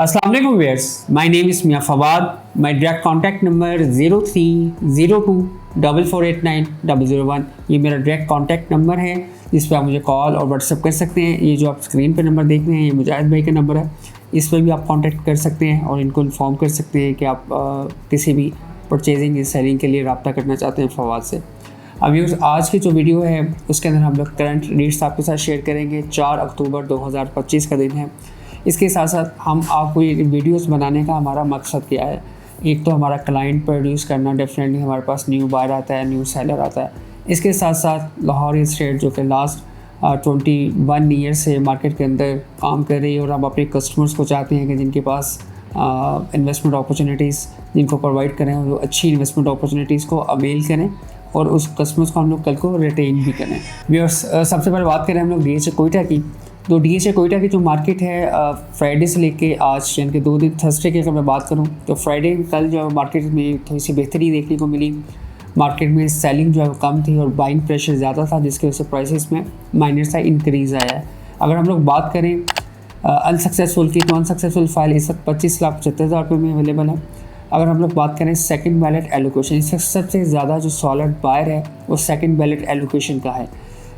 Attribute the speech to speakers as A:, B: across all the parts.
A: अस्सलाम वालेकुम viewers, my name is Mian Fawad. My direct contact number 030244890001। ये मेरा डायरेक्ट कॉन्टैक्ट नंबर है जिस पर आप मुझे कॉल और व्हाट्सएप कर सकते हैं। ये जो आप स्क्रीन पर नंबर देख रहे हैं ये मुजाहिद भाई का नंबर है, इस पर भी आप कॉन्टैक्ट कर सकते हैं और इनको इन्फॉर्म कर सकते हैं कि आप किसी भी परचेजिंग या सेलिंग के लिए रब्ता करना चाहते हैं फवाद से। अब व्यूअर्स, आज की जो वीडियो है उसके अंदर हम लोग करंट रेट्स आपके साथ शेयर करेंगे। 4 अक्टूबर 2025 का दिन है। इसके साथ साथ हम आपको ये वीडियोस बनाने का हमारा मकसद क्या है। एक तो हमारा क्लाइंट प्रोड्यूस करना, डेफिनेटली हमारे पास न्यू बायर आता है, न्यू सेलर आता है। इसके साथ साथ लाहौर एस्टेट जो कि लास्ट 21 ईयर से मार्केट के अंदर काम कर रही है और हम अपने कस्टमर्स को चाहते हैं कि जिनके पास इन्वेस्टमेंट अपॉर्चुनिटीज़ जिनको प्रोवाइड करें वो अच्छी इन्वेस्टमेंट अपॉर्चुनिटीज़ को अवेल करें और उस कस्टमर्स को हम लोग कल को रिटेन भी करें। व्यूअर्स, सबसे पहले बात करें हम लोग DHA कोयटा की। तो DHA कोयटा की जो मार्केट है फ्राइडे से लेके आज यानी कि 2 दिन, थर्सडे की अगर मैं बात करूं तो फ्राइडे कल जो है मार्केट में थोड़ी सी बेहतरी देखने को मिली। मार्केट में सेलिंग जो है वो कम थी और बाइंग प्रेशर ज़्यादा था, जिसकी वजह से प्राइसेस में माइनर सा इंक्रीज़ आया है। अगर हम लोग बात करें अनसक्सेसफुल की, तो अनसक्सेसफुल फाइल इस वक्त 25,75,000 रुपये में अवेलेबल है। अगर हम लोग बात करें सेकंड बैलेट एलोकेशन, इस वक्त सबसे ज़्यादा जो सॉलिड बायर है वो सेकंड बैलेट एलोकेशन का है।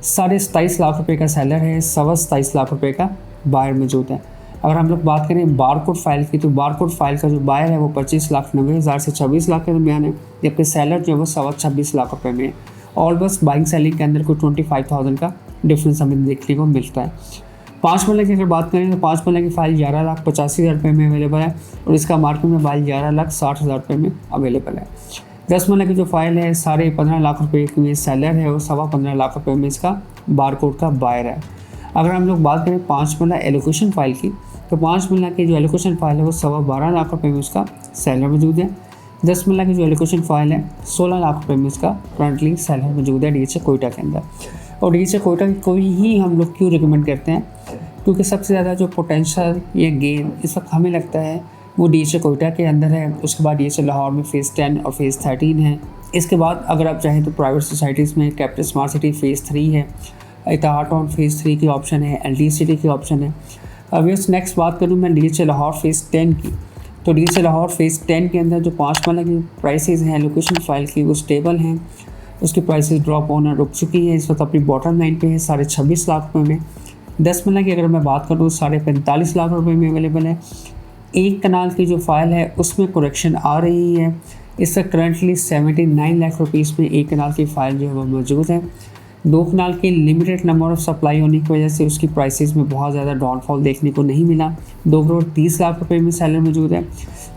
A: 27.5 लाख रुपए का सेलर है, 27.25 लाख रुपए का बायर मौजूद है। अगर हम लोग बात करें बारकोड फाइल की, तो बारकोड फाइल का जो बायर है वो 25,90,000 से 26 लाख के दरमियान है, जबकि सेलर जो है वो 26 लाख रुपए में है। और बस बाइंग सेलिंग के अंदर कोई 25,000 का डिफरेंस हमें देखने को मिलता है। 5 मरला की अगर बात करें तो 5 मरला की फ़ाइल 11,85,000 रुपये में अवेलेबल है और इसका मार्केट में फाइल 11,60,000 रुपये में अवेलेबल है। 10 मरला की जो फाइल है 15.5 लाख रुपये की सेलर है और 15.25 लाख रुपये में इसका बारकोड का बायर है। अगर हम लोग बात करें 5 मरला एलोकेशन फ़ाइल की, तो 5 मरला की जो एलोकेशन फ़ाइल है वो 12.25 लाख रुपये में उसका सेलर मौजूद है। 10 मरला की जो एलोकेशन फ़ाइल है 16 लाख रुपये में उसका करंटली सेलर मौजूद है DHA कोयटा के अंदर। और DHA कोयटा को ही हम लोग क्यों रिकमेंड करते हैं, क्योंकि सबसे ज़्यादा जो पोटेंशियल या गेन इस वक्त हमें लगता है वो DHA कोयटा के अंदर है। उसके बाद DHA लाहौर में फ़ेज़ 10 और फ़ेज़ 13 है। इसके बाद अगर आप चाहें तो प्राइवेट सोसाइटीज़ में कैपिटल स्मार्ट सिटी फ़ेज़ 3 है, इत्तेहाद टाउन फ़ेज़ 3 की ऑप्शन है, LD सिटी की ऑप्शन है। अब इस नेक्स्ट बात करूँ मैं DHA लाहौर फ़ेज़ 10 की, तो DHA लाहौर फ़ेज़ 10 के अंदर जो 5 मरला की प्राइसेस हैं लोकेशन फ़ाइल की वो स्टेबल हैं। उसकी प्राइसेस ड्रॉप होना रुक चुकी है, इस वक्त अपनी बॉटम लाइन पे है 26.5 लाख रुपये में। 10 मरला की अगर मैं बात करूँ 45.5 लाख रुपये में अवेलेबल है। एक कनाल की जो फाइल है उसमें करेक्शन आ रही है। इस वक्त करंटली 79 लाख रुपीज़ में एक कनाल की फ़ाइल जो है वो मौजूद है। 2 कनाल की लिमिटेड नंबर ऑफ सप्लाई होने की वजह से उसकी प्राइसेस में बहुत ज़्यादा डाउनफॉल देखने को नहीं मिला। 2 करोड़ 30 लाख रुपए में सेलर मौजूद है,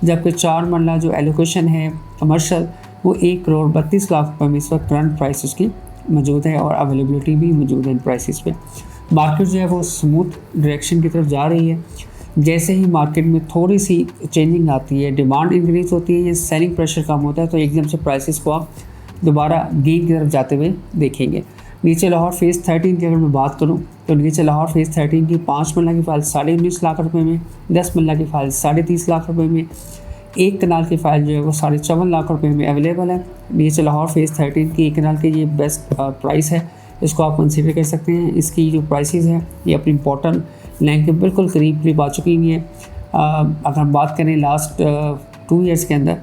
A: जबकि 4 मरला जो एलोकेशन है कमर्शल वो 1 करोड़ 32 लाख रुपये में इस वक्त करंट प्राइस उसकी मौजूद है और अवेलेबिलिटी भी मौजूद है इन प्राइसेस पे। मार्केट जो है वो स्मूथ डायरेक्शन की तरफ जा रही है। जैसे ही मार्केट में थोड़ी सी चेंजिंग आती है, डिमांड इंक्रीज होती है या सेलिंग प्रेशर कम होता है, तो एकदम से प्राइसेस को आप दोबारा गेन की तरफ जाते हुए देखेंगे। DHA लाहौर फ़ेज़ 13 की अगर मैं बात करूं तो DHA लाहौर फ़ेज़ 13 की 5 मरला की फ़ाइल 19.5 लाख रुपए में, 10 मरला की फ़ाइल 30.5 लाख रुपए में, एक कनाल की फ़ाइल जो है वो 54 लाख रुपए में अवेलेबल है। DHA लाहौर फ़ेज़ 13 की एक कनाल की ये बेस्ट प्राइस है, इसको आप कंसीडर कर सकते हैं। इसकी जो प्राइसेस है ये अपनी बॉटम लाइन के बिल्कुल करीब आ चुकी हुई है। अगर हम बात करें लास्ट 2 ईयर्स के अंदर,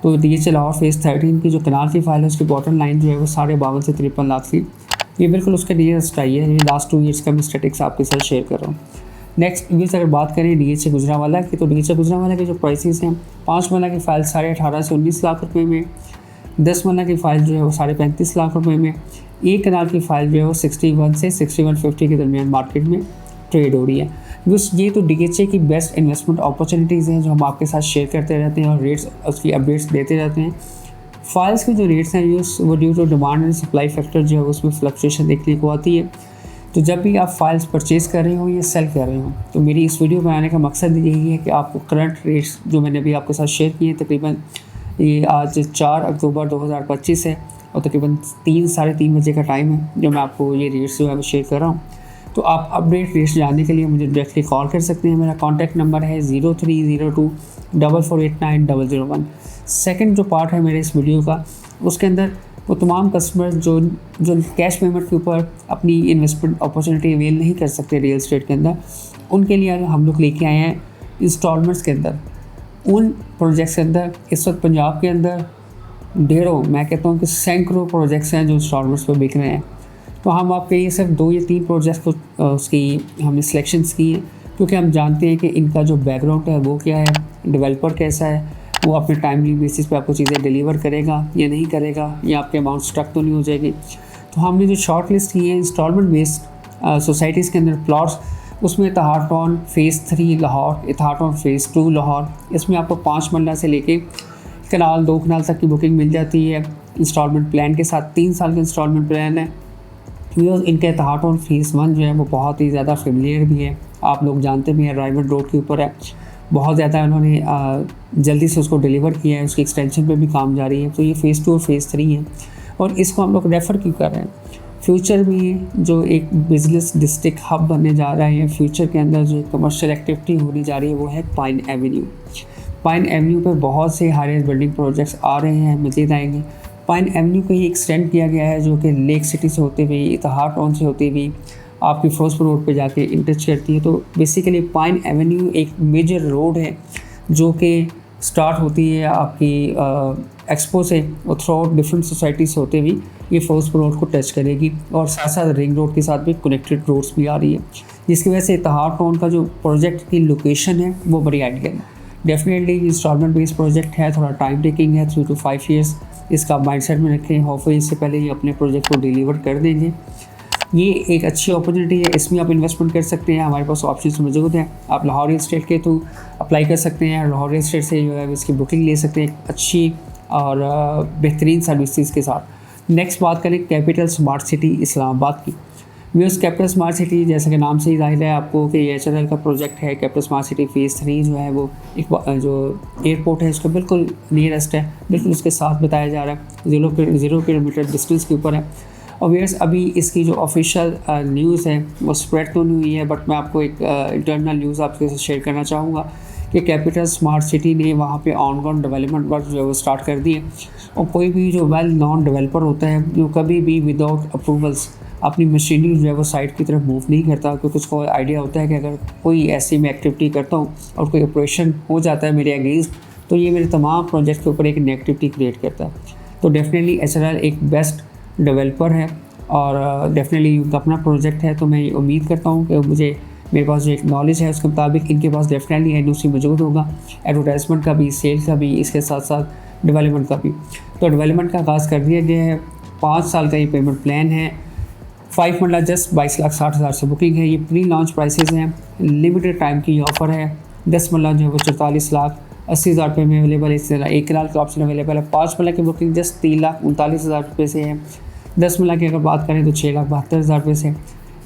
A: तो DHA लाहौर फ़ेज़ 13 की जो कनाल की फ़ाइल है उसकी बॉटम लाइन जो है वो 52.5 से 53 लाख थी। ये बिल्कुल उसके नियरेस्ट आई है। ये लास्ट 2 ईयर्स का मैं स्टैटिक्स आपके साथ शेयर कर रहा हूँ। नेक्स्ट वीज अगर बात करें DHA गुजरांवाला की, तो DHA गुजरांवाला के जो प्राइसेस हैं 5 मरला की फ़ाइल 18.5 से 19 लाख रुपये में, 10 मरला की फ़ाइल जो है वो 35.5 लाख रुपये में, एक कनाल की फ़ाइल जो है वो 61 से 6150 के दरमियान मार्केट में ट्रेड हो रही है। ये तो DHA की बेस्ट इन्वेस्टमेंट अपॉर्चुनिटीज़ हैं जो हम आपके साथ शेयर करते रहते हैं और रेट्स उसकी अपडेट्स देते रहते हैं। फाइल्स के जो रेट्स हैं वो due to demand and supply factor जो है उसमें फ्लक्चुएशन देखने को आती है। तो जब भी आप फाइल्स परचेज़ कर रहे हो या सेल कर रहे हो, तो मेरी इस वीडियो में आने का मकसद यही है कि आपको करंट रेट्स जो मैंने अभी आपके साथ शेयर किए हैं, तकरीबन ये आज 4 अक्टूबर 2025 है और तकरीबन 3-3:30 बजे का टाइम है जो मैं आपको ये रेट्स जो है शेयर कर रहा हूँ। तो आप अपडेट रेट्स जानने के लिए मुझे डायरेक्टली कॉल कर सकते हैं। मेरा कॉन्टैक्ट नंबर है 030244890001। सेकंड जो पार्ट है मेरे इस वीडियो का, उसके अंदर वो तमाम कस्टमर जो कैश पेमेंट के ऊपर अपनी इन्वेस्टमेंट अपॉर्चुनिटी अवेल नहीं कर सकते रियल एस्टेट के अंदर, उनके लिए हम लोग लेके आए हैं इंस्टॉलमेंट्स के अंदर, उन प्रोजेक्ट्स के अंदर इस वक्त पंजाब के अंदर ढेरों, मैं कहता हूँ कि सैकड़ों प्रोजेक्ट्स हैं जो इंस्टॉलमेंट्स पर बिक रहे हैं। तो हम आपके ये सिर्फ 2 या 3 प्रोजेक्ट्स को उसकी हमने सिलेक्शंस की हैं, क्योंकि हम जानते हैं कि इनका जो बैकग्राउंड है वो क्या है, डेवलपर कैसा है, वो अपने टाइमली बेसिस पे आपको चीज़ें डिलीवर करेगा या नहीं करेगा, या आपके अमाउंट स्ट्रक तो नहीं हो जाएगी। तो हमने जो शॉर्ट लिस्ट की है इंस्टॉलमेंट बेस्ड सोसाइटीज़ के अंदर प्लॉट्स, उसमें इतिहाद टाउन फ़ेज़ 3 लाहौर, इतिहाद टाउन फ़ेज़ 2 लाहौर, इसमें आपको 5 मरला से लेके कनाल 2 कनाल तक की बुकिंग मिल जाती है इंस्टॉलमेंट प्लान के साथ। 3 साल का इंस्टॉलमेंट प्लान है। इनके इतिहाद टाउन फ़ेज़ 1 जो है वो बहुत ही ज़्यादा फेमिलियर भी है, आप लोग जानते भी हैं, राइवल रोड के ऊपर है, बहुत ज़्यादा उन्होंने जल्दी से उसको डिलीवर किया है, उसकी एक्सटेंशन पे भी काम जारी है। तो ये फ़ेज़ 2 और फ़ेज़ 3 है, और इसको हम लोग रेफ़र क्यों कर रहे हैं? फ्यूचर में जो एक बिज़नेस डिस्ट्रिक्ट हब बनने जा रहा है, या फ्यूचर के अंदर जो कमर्शियल एक्टिविटी होने जा रही है वो है पाइन एवेन्यू। पाइन एवेन्यू पे बहुत से हाई बिल्डिंग प्रोजेक्ट्स आ रहे हैं, मज़ीद आएंगे। पाइन एवेन्यू को ही एक्सटेंड किया गया है, जो कि लेक सिटी से होते हुए, इतिहाद टाउन से होते हुए आपकी फिरोजपुर रोड पे जाके इंटच करती है। तो बेसिकली पाइन एवेन्यू एक मेजर रोड है जो कि स्टार्ट होती है आपकी एक्सपो से, और थ्रू आउट डिफरेंट सोसाइटी से होते हुए ये फिरोजपुर रोड को टच करेगी, और साथ साथ रिंग रोड के साथ भी कनेक्टेड रोड्स भी आ रही है, जिसकी वजह से इतिहाद टाउन का जो प्रोजेक्ट की लोकेशन है वो बड़ी आइडियल है। डेफिनेटली इंस्टॉलमेंट बेस्ड प्रोजेक्ट है, थोड़ा टाइम टेकिंग है, 3 to 5 years इसका माइंडसेट में रखें। होपफुली इससे पहले ये अपने प्रोजेक्ट को डिलीवर कर देंगे। ये एक अच्छी अपॉर्चुनिटी है, इसमें आप इन्वेस्टमेंट कर सकते हैं। हमारे पास ऑप्शन मौजूद हैं। आप लाहौर रियल एस्टेट के थ्रू अप्लाई कर सकते हैं, लाहौर रियल एस्टेट से जो है इसकी बुकिंग ले सकते हैं अच्छी और बेहतरीन सर्विसेज के साथ। नेक्स्ट बात करें कैपिटल स्मार्ट सिटी इस्लामाबाद की। व्यूअर्स, कैपिटल स्मार्ट सिटी जैसे कि नाम से ही जाहिर है आपको कि ये HRL का प्रोजेक्ट है। कैपिटल स्मार्ट सिटी फ़ेज़ 3 जो है वो एक जो एयरपोर्ट है उसका बिल्कुल नियरेस्ट है, बिल्कुल उसके साथ बताया जा रहा है, 0 किलोमीटर डिस्टेंस के ऊपर है। और व्यूअर्स, अभी इसकी जो ऑफिशियल न्यूज़ है वो स्प्रेड तो नहीं हुई है, बट मैं आपको एक इंटरनल न्यूज़ आपके साथ शेयर करना चाहूँगा कि कैपिटल स्मार्ट सिटी ने वहाँ पे ऑनगोइंग डेवलपमेंट वर्क जो है वो स्टार्ट कर दिए। और कोई भी जो वेल नॉन डेवलपर होता है जो कभी भी विदाउट अप्रूवल्स अपनी मशीनरी जो है वो साइट की तरफ मूव नहीं करता, क्योंकि उसको आइडिया होता है कि अगर कोई ऐसी मैं एक्टिविटी करता हूँ और कोई ऑपरेशन हो जाता है मेरे अगेंस्ट, तो ये मेरे तमाम प्रोजेक्ट के ऊपर एक नेगेटिविटी क्रिएट करता है। तो डेफिनेटली HRL एक बेस्ट डेवलपर है और डेफिनेटली उनका अपना प्रोजेक्ट है। तो मैं उम्मीद करता हूँ कि मेरे पास जो एक नॉलेज है उसके मुताबिक इनके पास डेफिनेटली NOC मौजूद होगा, एडवर्टाइजमेंट का भी, सेल का भी, इसके साथ साथ डेवलपमेंट का भी। तो डेवलपमेंट का आगाज़ कर दिया गया है। 5 साल का ये पेमेंट प्लान है। 5 मरला जस्ट 22,60,000 से बुकिंग है। ये प्री लॉन्च प्राइसेस हैं, लिमिटेड टाइम की ऑफ़र है। 10 मरला जो है वो 44,80,000 रुपये में अवेलेबल है। इस तरह 1 कनाल का ऑप्शन अवेलेबल है। 5 मरला की बुकिंग जस्ट 3,39,000 रुपये से है। 10 मरला की अगर बात करें तो 6,72,000 रुपये से।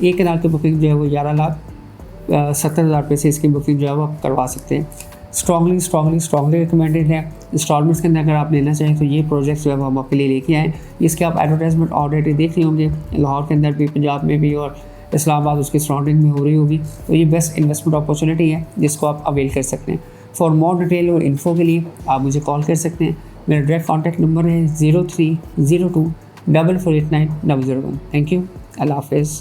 A: 1 कनाल की बुकिंग जो है वो 11,70,000 रुपये से इसकी बुकिंग जो है वो आप करवा सकते हैं। स्ट्रॉन्गली रिकमेंडेड है। इंस्टॉलमेंट्स के अंदर अगर आप लेना चाहें तो ये प्रोजेक्ट जो है वो हम आपके लिए लेके आए। इसके आप एडवर्टाइजमेंट ऑलरेडी देख रहे होंगे, लाहौर के अंदर भी, पंजाब में भी, और इस्लामाबाद उसकी सराउंडिंग में हो रही होगी। तो ये बेस्ट इन्वेस्टमेंट अपॉर्चुनिटी है जिसको आप अवेल कर सकते हैं। फॉर मोर डिटेल और इन्फो के लिए आप मुझे कॉल कर सकते हैं। मेरा डायरेक्ट कॉन्टैक्ट नंबर है 0302 4489 001। Thank you. अल्लाह हाफ़िज़।